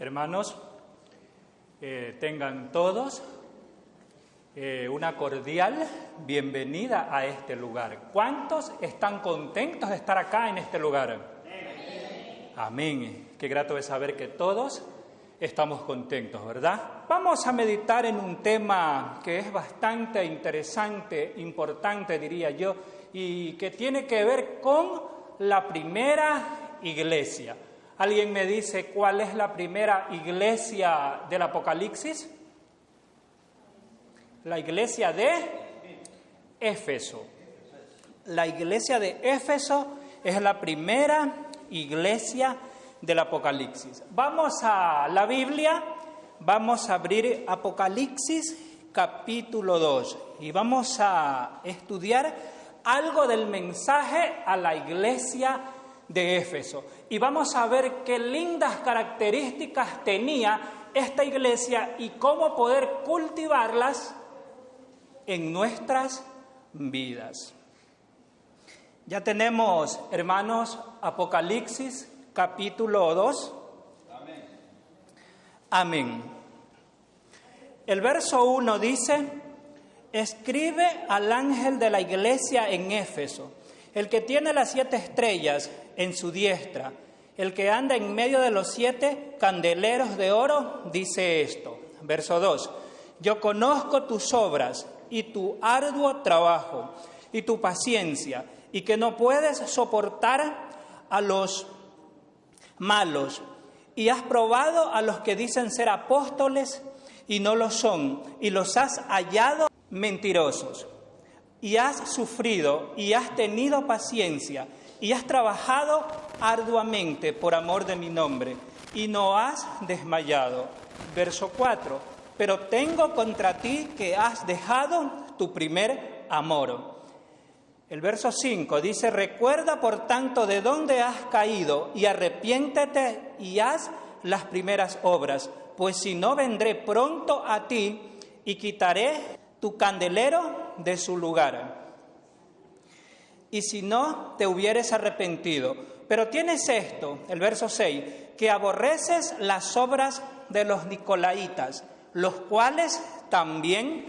Hermanos, tengan todos una cordial bienvenida a este lugar. ¿Cuántos están contentos de estar acá en este lugar? Amén. Qué grato es saber que todos estamos contentos, ¿verdad? Vamos a meditar en un tema que es bastante interesante, importante diría yo, y que tiene que ver con la primera iglesia. ¿Alguien me dice cuál es la primera iglesia del Apocalipsis? La iglesia de Éfeso. La iglesia de Éfeso es la primera iglesia del Apocalipsis. Vamos a la Biblia, vamos a abrir Apocalipsis capítulo 2 y vamos a estudiar algo del mensaje a la iglesia de Éfeso. Y vamos a ver qué lindas características tenía esta iglesia y cómo poder cultivarlas en nuestras vidas. Ya tenemos, hermanos, Apocalipsis capítulo 2. Amén. Amén. El verso 1 dice: escribe al ángel de la iglesia en Éfeso, el que tiene las 7 estrellas en su diestra, el que anda en medio de los 7 candeleros de oro, dice esto. Verso 2: yo conozco tus obras y tu arduo trabajo y tu paciencia, y que no puedes soportar a los malos, y has probado a los que dicen ser apóstoles y no lo son, y los has hallado mentirosos, y has sufrido y has tenido paciencia y has trabajado arduamente por amor de mi nombre y no has desmayado. Verso 4: pero tengo contra ti que has dejado tu primer amor. El verso 5 dice: recuerda por tanto de dónde has caído y arrepiéntete y haz las primeras obras, pues si no vendré pronto a ti y quitaré tu candelero de su lugar. Y si no te hubieres arrepentido. Pero tienes esto, el verso 6, que aborreces las obras de los nicolaitas, los cuales también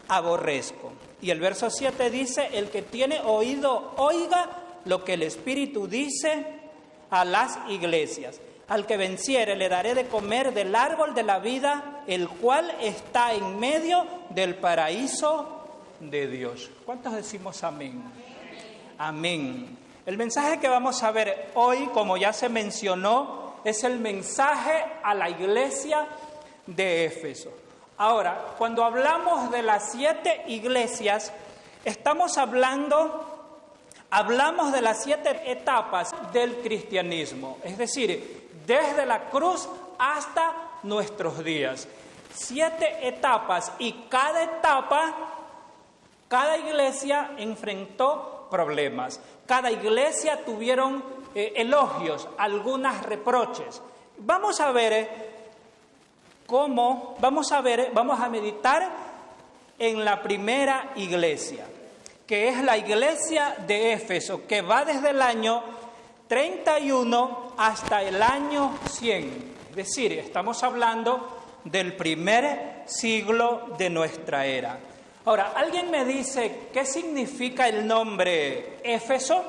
aborrezco. Y el verso 7 dice: el que tiene oído, oiga lo que el Espíritu dice a las iglesias. Al que venciere le daré de comer del árbol de la vida, el cual está en medio del paraíso de Dios. ¿Cuántos decimos amén? Amén. El mensaje que vamos a ver hoy, como ya se mencionó, es el mensaje a la iglesia de Éfeso. Ahora, cuando hablamos de las 7 iglesias, hablamos de las 7 etapas del cristianismo, es decir, desde la cruz hasta nuestros días. 7 etapas, y cada etapa, cada iglesia enfrentó problemas. Cada iglesia tuvieron elogios, algunas reproches. Vamos a meditar en la primera iglesia, que es la iglesia de Éfeso, que va desde el año 31 hasta el año 100. Es decir, estamos hablando del primer siglo de nuestra era. Ahora, ¿alguien me dice qué significa el nombre Éfeso?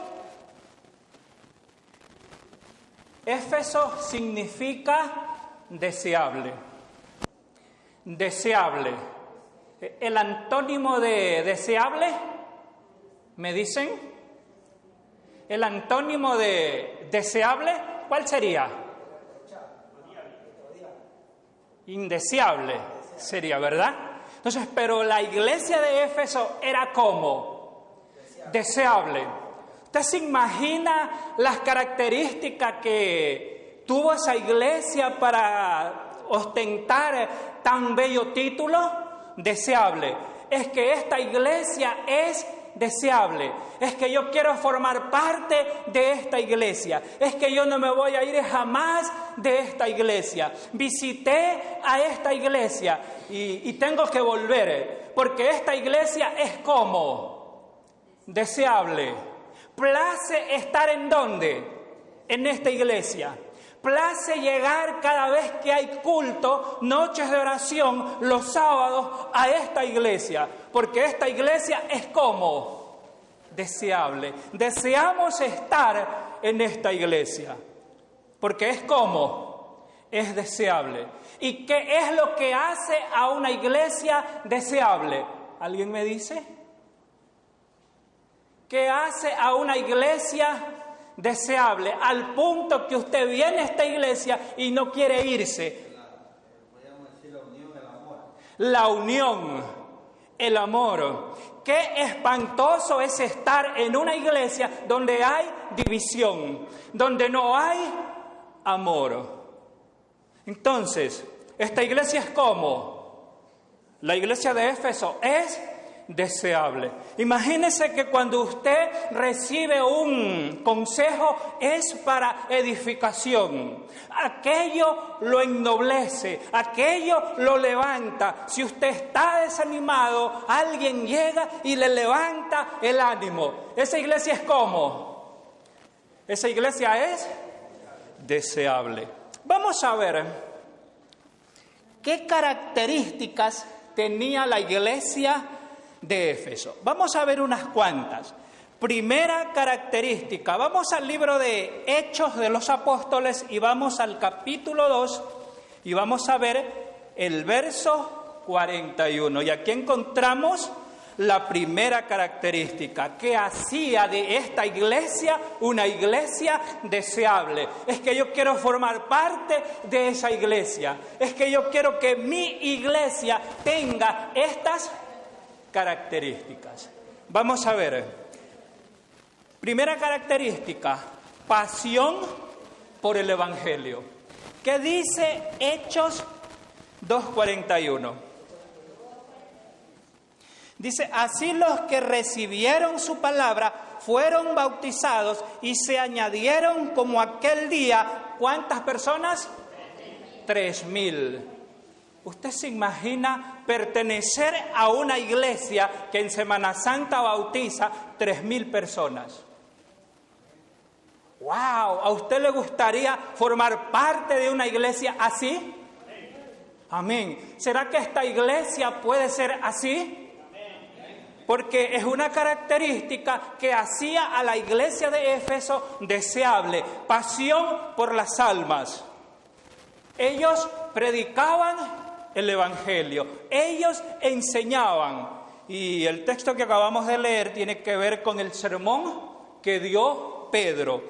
Éfeso significa deseable. Deseable. El antónimo de deseable, ¿me dicen? El antónimo de deseable, ¿cuál sería? Indeseable sería, ¿verdad? Entonces, pero la iglesia de Éfeso era ¿cómo? Deseable. ¿Usted se imagina las características que tuvo esa iglesia para ostentar tan bello título? Deseable. Es que esta iglesia es deseable. Es que yo quiero formar parte de esta iglesia. Es que yo no me voy a ir jamás de esta iglesia. Visité a esta iglesia y tengo que volver, porque esta iglesia es como deseable. Place estar ¿en dónde? En esta iglesia. place llegar cada vez que hay culto, noches de oración, los sábados, a esta iglesia, porque esta iglesia es como deseable. Deseamos estar en esta iglesia, porque es como, es deseable. ¿Y qué es lo que hace a una iglesia deseable? ¿Alguien me dice? ¿Qué hace a una iglesia deseable al punto que usted viene a esta iglesia y no quiere irse? Podríamos decir la unión, el amor. La unión, el amor. Qué espantoso es estar en una iglesia donde hay división, donde no hay amor. Entonces, esta iglesia es como la iglesia de Éfeso es deseable. Imagínese que cuando usted recibe un consejo es para edificación. Aquello lo ennoblece, aquello lo levanta. Si usted está desanimado, alguien llega y le levanta el ánimo. Esa iglesia es como, esa iglesia es deseable. Vamos a ver qué características tenía la iglesia de Éfeso. Vamos a ver unas cuantas. Primera característica, vamos al libro de Hechos de los Apóstoles y vamos al capítulo 2 y vamos a ver el verso 41. Y aquí encontramos la primera característica que hacía de esta iglesia una iglesia deseable. Es que yo quiero formar parte de esa iglesia. Es que yo quiero que mi iglesia tenga estas características. Vamos a ver. Primera característica, pasión por el Evangelio. ¿Qué dice Hechos 2:41? Dice, así los que recibieron su palabra fueron bautizados y se añadieron como aquel día, ¿cuántas personas? 3,000. ¿Usted se imagina pertenecer a una iglesia que en Semana Santa bautiza 3,000 personas? ¡Wow! ¿A usted le gustaría formar parte de una iglesia así? Amén. ¿Será que esta iglesia puede ser así? Porque es una característica que hacía a la iglesia de Éfeso deseable, pasión por las almas. Ellos predicaban el Evangelio, ellos enseñaban. Y el texto que acabamos de leer tiene que ver con el sermón que dio Pedro.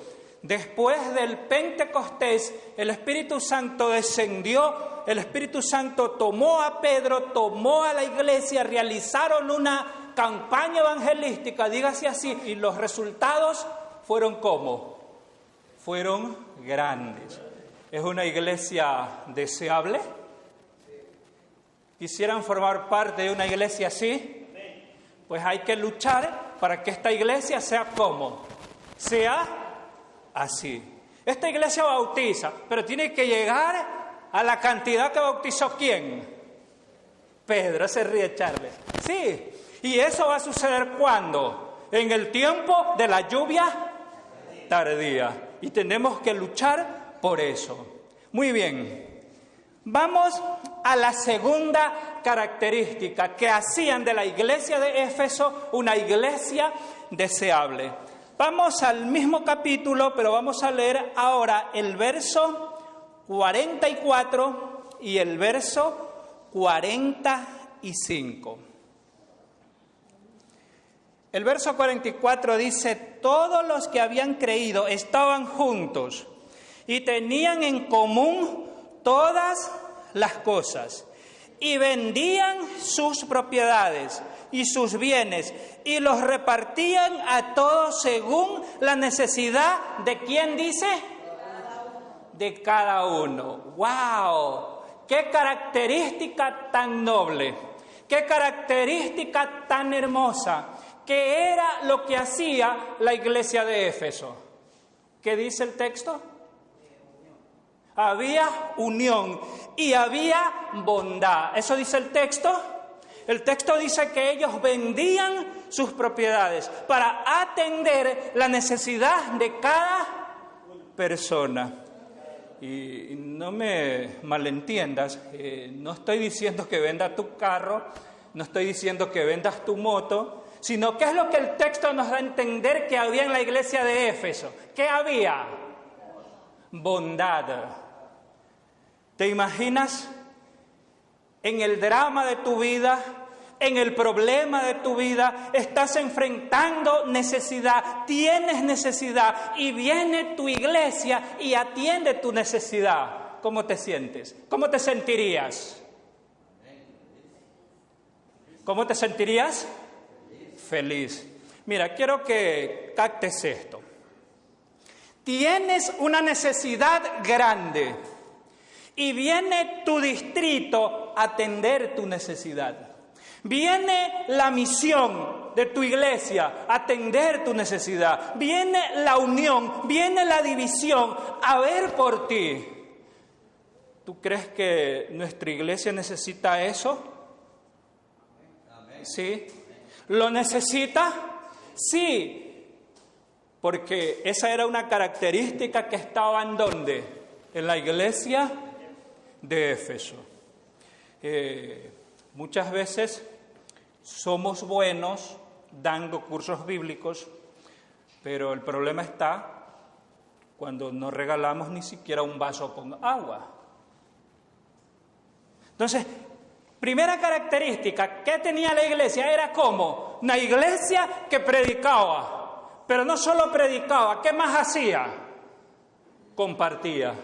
Después del Pentecostés, el Espíritu Santo descendió, el Espíritu Santo tomó a Pedro, tomó a la iglesia, realizaron una campaña evangelística, dígase así, y los resultados fueron ¿cómo? Fueron grandes. ¿Es una iglesia deseable? ¿Quisieran formar parte de una iglesia así? Pues hay que luchar para que esta iglesia sea ¿cómo? Sea así. Esta iglesia bautiza, pero tiene que llegar a la cantidad que bautizó ¿quién? Pedro. Se ríe Charles. Sí. ¿Y eso va a suceder cuándo? En el tiempo de la lluvia tardía. Y tenemos que luchar por eso. Muy bien. Vamos a la segunda característica que hacían de la iglesia de Éfeso una iglesia deseable. Vamos al mismo capítulo, pero vamos a leer ahora el verso 44 y el verso 45. El verso 44 dice, todos los que habían creído estaban juntos y tenían en común todas las cosas y vendían sus propiedades y sus bienes y los repartían a todos según la necesidad de ¿quién dice? De cada uno. ¡Wow! ¡Qué característica tan noble! ¡Qué característica tan hermosa! ¿Qué era lo que hacía la iglesia de Éfeso? ¿Qué dice el texto? Había unión y había bondad. ¿Eso dice el texto? El texto dice que ellos vendían sus propiedades para atender la necesidad de cada persona. y no me malentiendas, no estoy diciendo que vendas tu carro, no estoy diciendo que vendas tu moto, sino que es lo que el texto nos da a entender que había en la iglesia de Éfeso. ¿Qué había? Bondad. ¿Te imaginas en el drama de tu vida, en el problema de tu vida, estás enfrentando necesidad, tienes necesidad y viene tu iglesia y atiende tu necesidad? ¿Cómo te sientes? ¿Cómo te sentirías? ¿Cómo te sentirías? Feliz. Mira, quiero que captes esto. Tienes una necesidad grande y viene tu distrito a atender tu necesidad. Viene la misión de tu iglesia a atender tu necesidad. Viene la unión, viene la división a ver por ti. ¿Tú crees que nuestra iglesia necesita eso? ¿Sí? ¿Lo necesita? Sí, porque esa era una característica que estaba ¿en dónde? En la iglesia de Éfeso. Muchas veces somos buenos dando cursos bíblicos, pero el problema está cuando no regalamos ni siquiera un vaso con agua. Entonces, primera característica que tenía la iglesia era como una iglesia que predicaba, pero no solo predicaba, ¿qué más hacía? Compartía.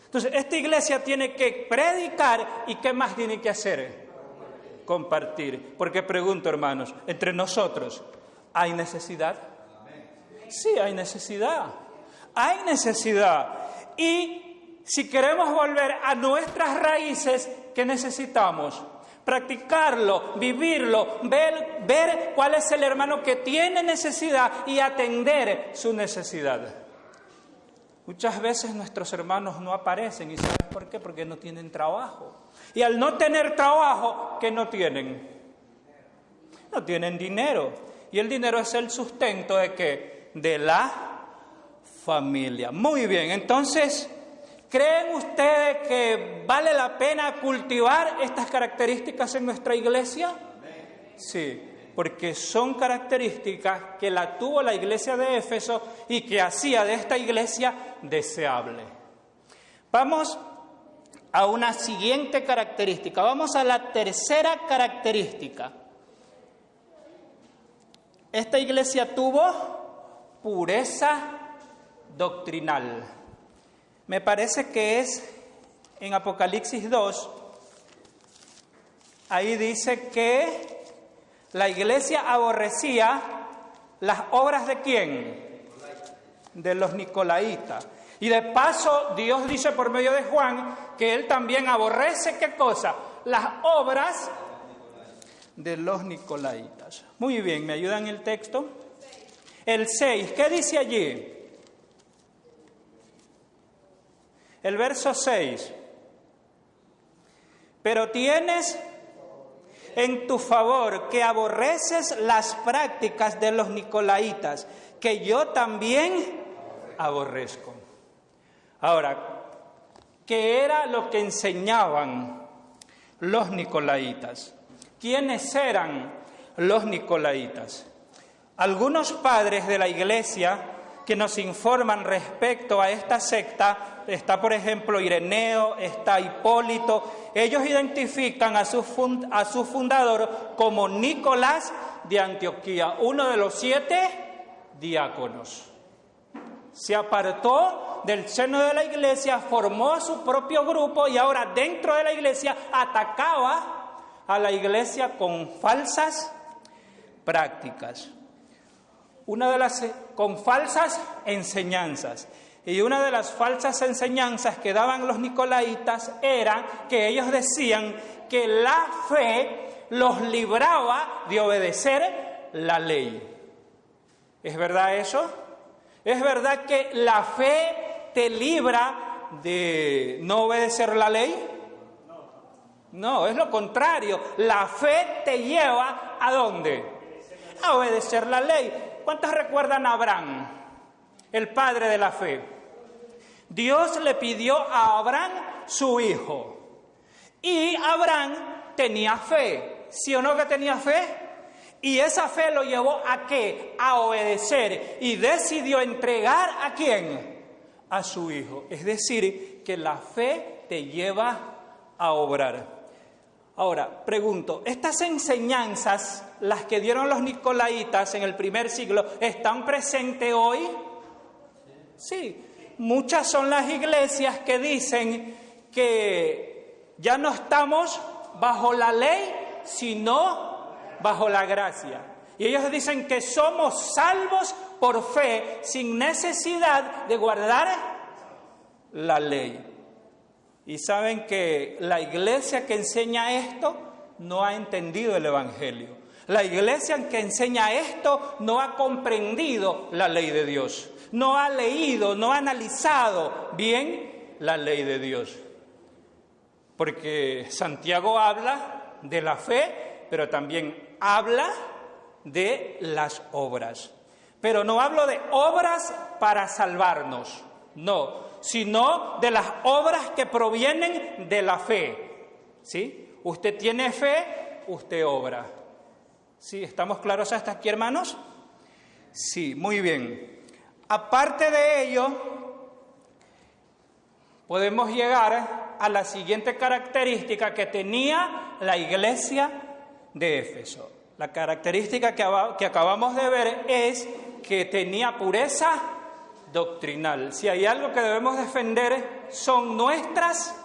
Entonces, esta iglesia tiene que predicar y ¿qué más tiene que hacer? Compartir. Porque pregunto, hermanos, entre nosotros, ¿hay necesidad? Sí, hay necesidad. Hay necesidad. Y si queremos volver a nuestras raíces, ¿qué necesitamos? Practicarlo, vivirlo, ver cuál es el hermano que tiene necesidad y atender su necesidad. Muchas veces nuestros hermanos no aparecen, ¿y sabes por qué? Porque no tienen trabajo. Y al no tener trabajo, ¿qué no tienen? No tienen dinero. Y el dinero es el sustento ¿de qué? De la familia. Muy bien, entonces, ¿creen ustedes que vale la pena cultivar estas características en nuestra iglesia? Sí, porque son características que la tuvo la iglesia de Éfeso y que hacía de esta iglesia deseable. Vamos a una siguiente característica, vamos a la tercera característica. Esta iglesia tuvo pureza doctrinal. Me parece que es en Apocalipsis 2, ahí dice que la iglesia aborrecía las obras ¿de quién? De los nicolaitas. Y de paso, Dios dice por medio de Juan que Él también aborrece, ¿qué cosa? Las obras de los nicolaitas. Muy bien, ¿me ayudan el texto? El 6, ¿qué dice allí? El verso 6. Pero tienes en tu favor que aborreces las prácticas de los nicolaitas, que yo también aborrezco. Ahora, ¿qué era lo que enseñaban los nicolaitas? ¿Quiénes eran los nicolaitas? Algunos padres de la iglesia que nos informan respecto a esta secta, está por ejemplo Ireneo, está Hipólito, ellos identifican a su fundador como Nicolás de Antioquía, uno de los 7 diáconos. Se apartó del seno de la iglesia, formó su propio grupo y ahora dentro de la iglesia atacaba a la iglesia con falsas prácticas. Con falsas enseñanzas. Y una de las falsas enseñanzas que daban los nicolaitas era que ellos decían que la fe los libraba de obedecer la ley. ¿Es verdad eso? ¿Es verdad que la fe te libra de no obedecer la ley? No, es lo contrario. La fe te lleva ¿a dónde? A obedecer la ley. ¿Cuántos recuerdan a Abraham, el padre de la fe? Dios le pidió a Abraham su hijo. Y Abraham tenía fe. ¿Sí o no que tenía fe? Y esa fe lo llevó ¿a qué? A obedecer. Y decidió entregar ¿a quién? A su hijo. Es decir, que la fe te lleva a obrar. Ahora, pregunto, ¿estas enseñanzas, las que dieron los nicolaítas en el primer siglo, están presentes hoy? Sí. Muchas son las iglesias que dicen que ya no estamos bajo la ley, sino bajo la gracia. Y ellos dicen que somos salvos por fe, sin necesidad de guardar la ley. Y saben que la iglesia que enseña esto no ha entendido el Evangelio. La iglesia que enseña esto no ha comprendido la ley de Dios. No ha leído, no ha analizado bien la ley de Dios. Porque Santiago habla de la fe, pero también habla de las obras. Pero no hablo de obras para salvarnos, no, sino de las obras que provienen de la fe. ¿Sí? Usted tiene fe, usted obra. ¿Sí? ¿Estamos claros hasta aquí, hermanos? Sí, muy bien. Aparte de ello, podemos llegar a la siguiente característica que tenía la iglesia de Éfeso. La característica que acabamos de ver es que tenía pureza doctrinal. Si hay algo que debemos defender, son nuestras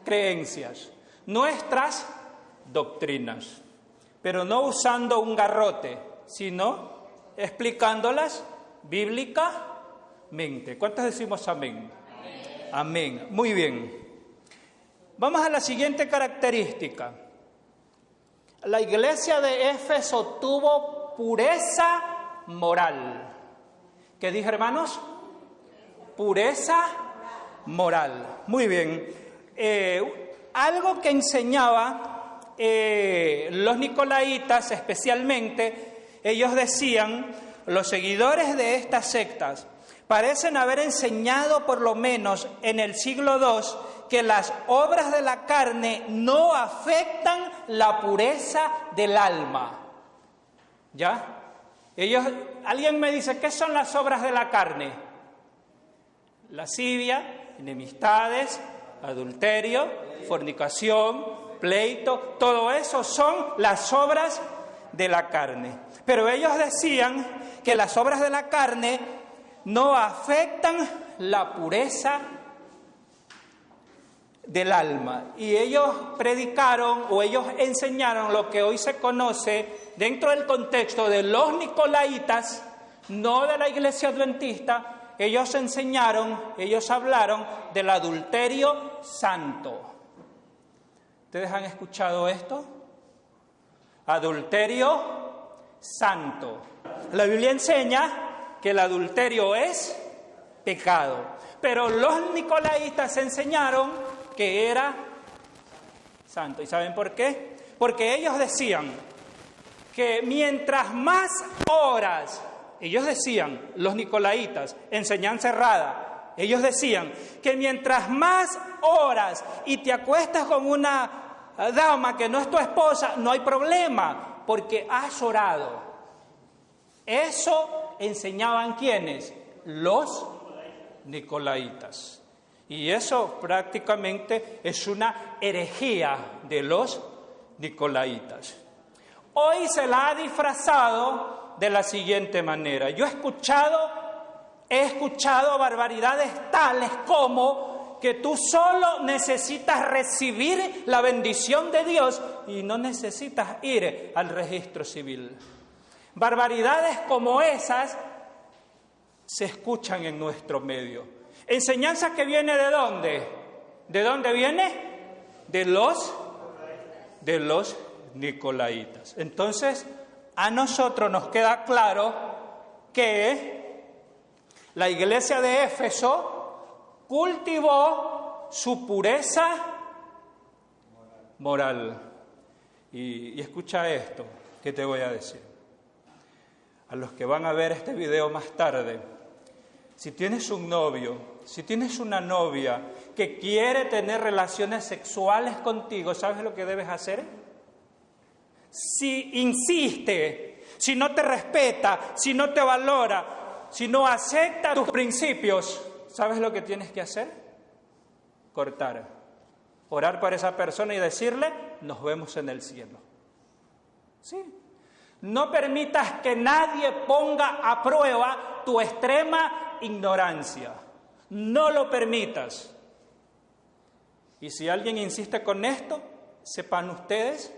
creencias, nuestras doctrinas, pero no usando un garrote, sino explicándolas bíblicamente. ¿Cuántos decimos amén? Amén. Amén. Muy bien. Vamos a la siguiente característica. La iglesia de Éfeso tuvo pureza moral. ¿Qué dije, hermanos? Pureza moral. Muy bien. Algo que enseñaba los nicolaítas especialmente, ellos decían, los seguidores de estas sectas parecen haber enseñado por lo menos en el siglo II que las obras de la carne no afectan la pureza del alma. ¿Ya? Alguien me dice, ¿qué son las obras de la carne? Lascivia, enemistades, adulterio, fornicación, pleito, todo eso son las obras de la carne. Pero ellos decían que las obras de la carne no afectan la pureza del alma. Y ellos predicaron o ellos enseñaron lo que hoy se conoce dentro del contexto de los nicolaítas, no de la iglesia adventista. Ellos enseñaron, ellos hablaron del adulterio santo. ¿Ustedes han escuchado esto? Adulterio santo. La Biblia enseña que el adulterio es pecado, pero los nicolaítas enseñaron que era santo. ¿Y saben por qué? Porque ellos decían que mientras más horas, ellos decían, los nicolaítas, enseñanza errada, ellos decían que mientras más horas y te acuestas con una dama que no es tu esposa, no hay problema, porque has orado. Eso enseñaban ¿quiénes? Los nicolaítas. Y eso prácticamente es una herejía de los nicolaítas. Hoy se la ha disfrazado de la siguiente manera. Yo he escuchado barbaridades tales como que tú solo necesitas recibir la bendición de Dios y no necesitas ir al registro civil. Barbaridades como esas se escuchan en nuestro medio. Enseñanza que viene ¿de dónde? ¿De dónde viene? De los nicolaítas. Entonces, a nosotros nos queda claro que la iglesia de Éfeso cultivó su pureza moral. Y escucha esto que te voy a decir. A los que van a ver este video más tarde, si tienes un novio si tienes una novia que quiere tener relaciones sexuales contigo, ¿sabes lo que debes hacer? Si insiste, si no te respeta, si no te valora, si no acepta tus principios, ¿sabes lo que tienes que hacer? Cortar. Orar por esa persona y decirle, nos vemos en el cielo. ¿Sí? No permitas que nadie ponga a prueba tu extrema ignorancia. No lo permitas. Y si alguien insiste con esto, sepan ustedes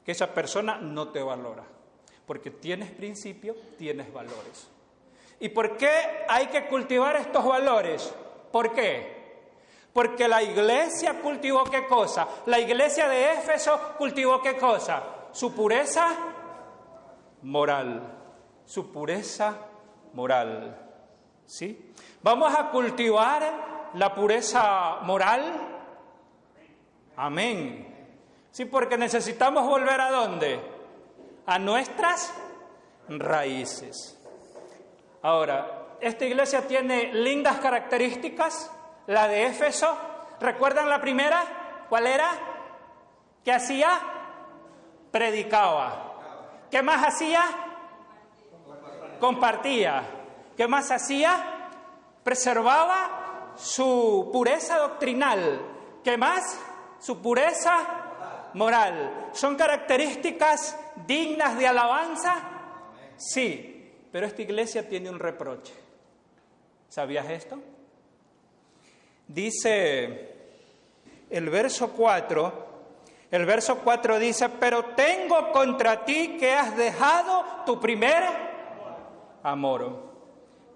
que esa persona no te valora. Porque tienes principios, tienes valores. ¿Y por qué hay que cultivar estos valores? ¿Por qué? Porque la iglesia cultivó ¿qué cosa? La iglesia de Éfeso cultivó ¿qué cosa? Su pureza moral. Su pureza moral. ¿Sí? ¿Vamos a cultivar la pureza moral? Amén. Sí, porque necesitamos volver ¿a dónde? A nuestras raíces. Ahora, esta iglesia tiene lindas características, la de Éfeso. ¿Recuerdan la primera? ¿Cuál era? ¿Qué hacía? Predicaba. ¿Qué más hacía? Compartía. ¿Qué más hacía? Preservaba su pureza doctrinal. ¿Qué más? Su pureza moral. ¿Son características dignas de alabanza? Sí. Pero esta iglesia tiene un reproche. ¿Sabías esto? Dice el verso 4, dice, pero tengo contra ti que has dejado tu primer amor.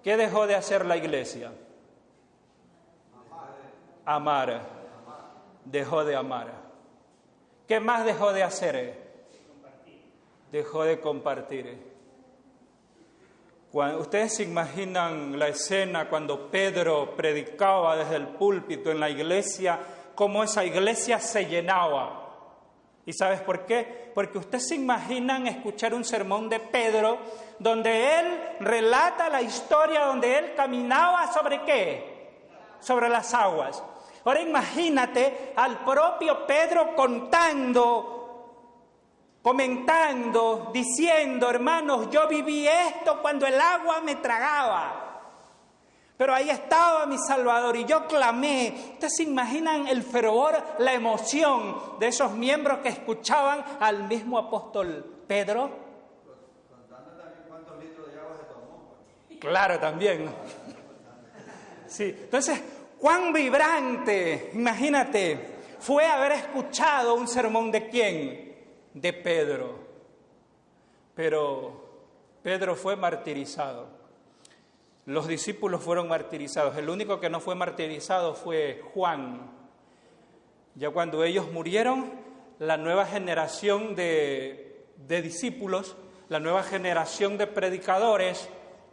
¿Qué dejó de hacer la iglesia? Amar. Dejó de amar. ¿Qué más dejó de hacer? Dejó de compartir. Ustedes se imaginan la escena cuando Pedro predicaba desde el púlpito en la iglesia, cómo esa iglesia se llenaba. ¿Y sabes por qué? Porque ustedes se imaginan escuchar un sermón de Pedro donde él relata la historia donde él caminaba ¿sobre qué? Sobre las aguas. Ahora imagínate al propio Pedro comentando, diciendo, hermanos, yo viví esto cuando el agua me tragaba. Pero ahí estaba mi Salvador y yo clamé. ¿Ustedes se imaginan el fervor, la emoción de esos miembros que escuchaban al mismo apóstol Pedro? Contando también cuántos litros de agua se tomó. Claro, también. Sí, entonces, cuán vibrante, imagínate, fue haber escuchado un sermón de ¿quién? De Pedro. Pero Pedro fue martirizado. Los discípulos fueron martirizados. El único que no fue martirizado fue Juan. Ya cuando ellos murieron, la nueva generación de discípulos, la nueva generación de predicadores,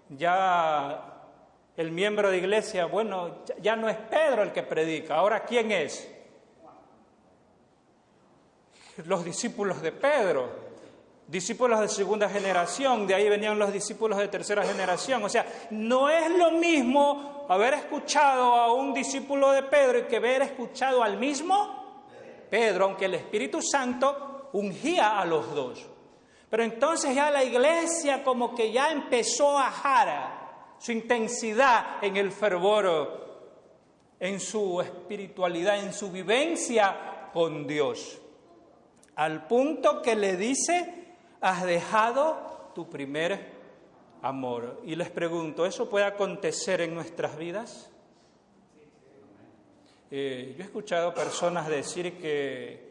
ya el miembro de iglesia, bueno, ya no es Pedro el que predica. Ahora, ¿quién es? Los discípulos de Pedro, discípulos de segunda generación, de ahí venían los discípulos de tercera generación. O sea, no es lo mismo haber escuchado a un discípulo de Pedro que haber escuchado al mismo Pedro, aunque el Espíritu Santo ungía a los dos. Pero entonces ya la iglesia como que ya empezó a bajar su intensidad en el fervor, en su espiritualidad, en su vivencia con Dios. Al punto que le dice, has dejado tu primer amor. Y les pregunto, ¿eso puede acontecer en nuestras vidas? Yo he escuchado personas decir que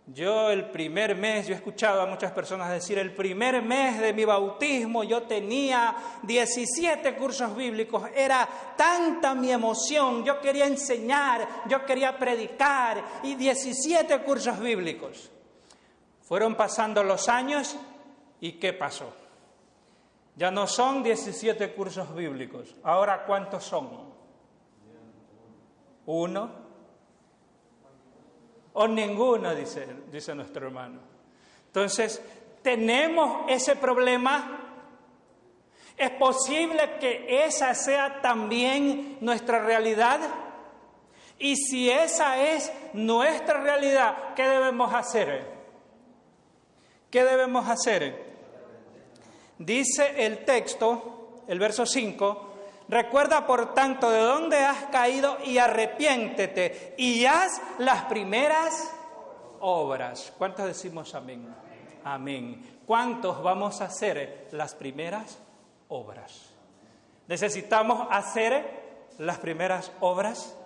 yo he escuchado a muchas personas decir, el primer mes de mi bautismo yo tenía 17 cursos bíblicos, era tanta mi emoción, yo quería enseñar, yo quería predicar, y 17 cursos bíblicos. Fueron pasando los años, ¿y qué pasó? Ya no son 17 cursos bíblicos. Ahora, ¿cuántos son? 1 o ninguno, dice nuestro hermano. Entonces, tenemos ese problema. ¿Es posible que esa sea también nuestra realidad? Y si esa es nuestra realidad, ¿qué debemos hacer? ¿Qué debemos hacer? Dice el texto, el verso 5, recuerda por tanto de dónde has caído y arrepiéntete y haz las primeras obras. ¿Cuántos decimos amén? Amén. ¿Cuántos vamos a hacer las primeras obras? ¿Necesitamos hacer las primeras obras?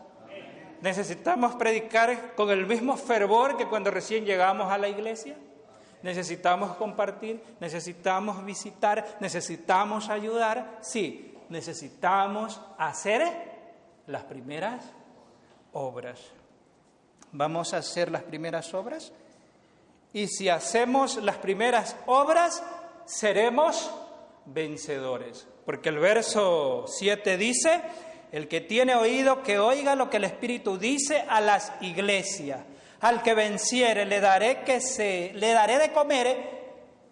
¿Necesitamos predicar con el mismo fervor que cuando recién llegamos a la iglesia? ¿Necesitamos compartir? ¿Necesitamos visitar? ¿Necesitamos ayudar? Sí, necesitamos hacer las primeras obras. ¿Vamos a hacer las primeras obras? Y si hacemos las primeras obras, seremos vencedores. Porque el verso 7 dice, el que tiene oído, que oiga lo que el Espíritu dice a las iglesias. Al que venciere le daré de comer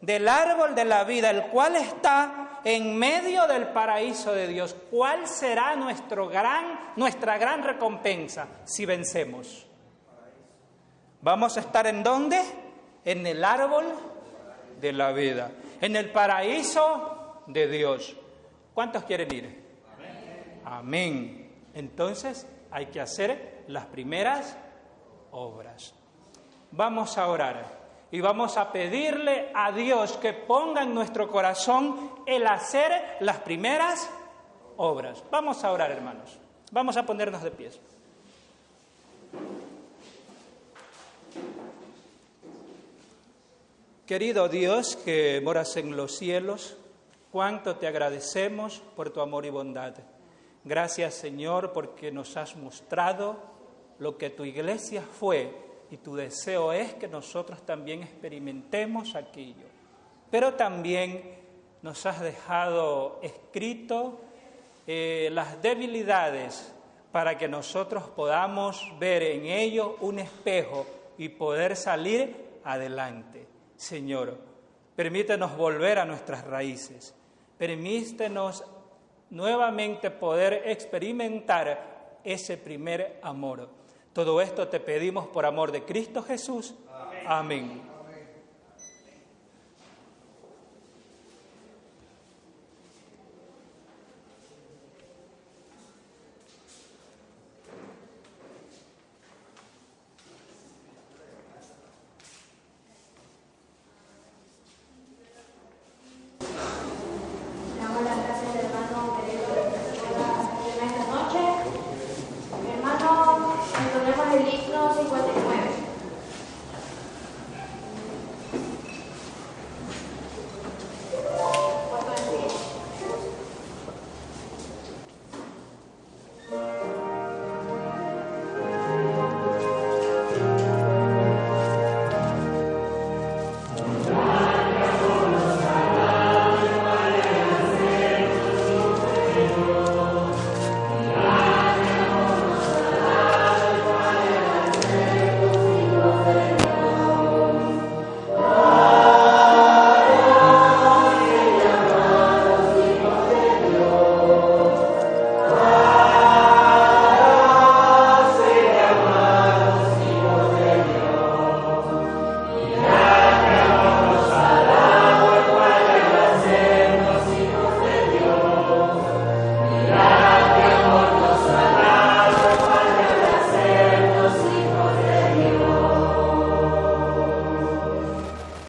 del árbol de la vida, el cual está en medio del paraíso de Dios. ¿Cuál será nuestra gran recompensa si vencemos? ¿Vamos a estar en dónde? En el árbol de la vida, en el paraíso de Dios. ¿Cuántos quieren ir? Amén. Entonces hay que hacer las primeras obras. Vamos a orar y vamos a pedirle a Dios que ponga en nuestro corazón el hacer las primeras obras. Vamos a orar, hermanos. Vamos a ponernos de pies. Querido Dios que moras en los cielos, cuánto te agradecemos por tu amor y bondad. Gracias, Señor, porque nos has mostrado lo que tu iglesia fue y tu deseo es que nosotros también experimentemos aquello. Pero también nos has dejado escrito las debilidades para que nosotros podamos ver en ello un espejo y poder salir adelante. Señor, permítenos volver a nuestras raíces, permítenos nuevamente poder experimentar ese primer amor. Todo esto te pedimos por amor de Cristo Jesús. Amén.